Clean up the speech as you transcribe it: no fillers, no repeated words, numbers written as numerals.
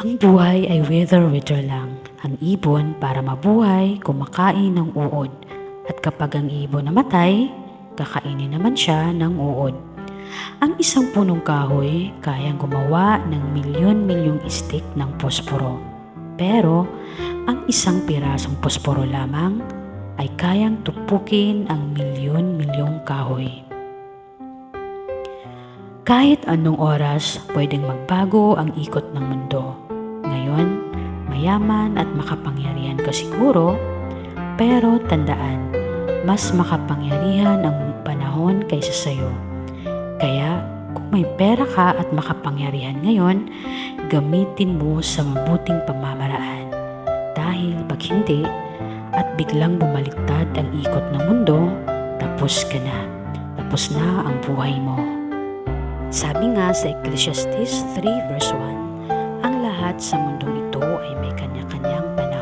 Ang buhay ay wither-wither lang. Ang ibon para mabuhay, kumakain ng uod. At kapag ang ibon namatay, kakainin naman siya ng uod. Ang isang punong kahoy kayang gumawa ng milyon-milyong stick ng posporo. Pero ang isang pirasong posporo lamang ay kayang tupukin ang milyon-milyong kahoy. Kahit anong oras, pwedeng magbago ang ikot ng mundo. Ngayon, mayaman at makapangyarihan ka siguro, pero tandaan, mas makapangyarihan ang panahon kaysa sayo. Kaya, kung may pera ka at makapangyarihan ngayon, gamitin mo sa mabuting pamamaraan. Dahil pag hindi, at biglang bumaliktad ang ikot ng mundo, tapos ka na. Tapos na ang buhay mo. Sabi nga sa Ecclesiastes 3 verse 1, ang lahat sa mundong ito ay may kanya-kanyang panahon.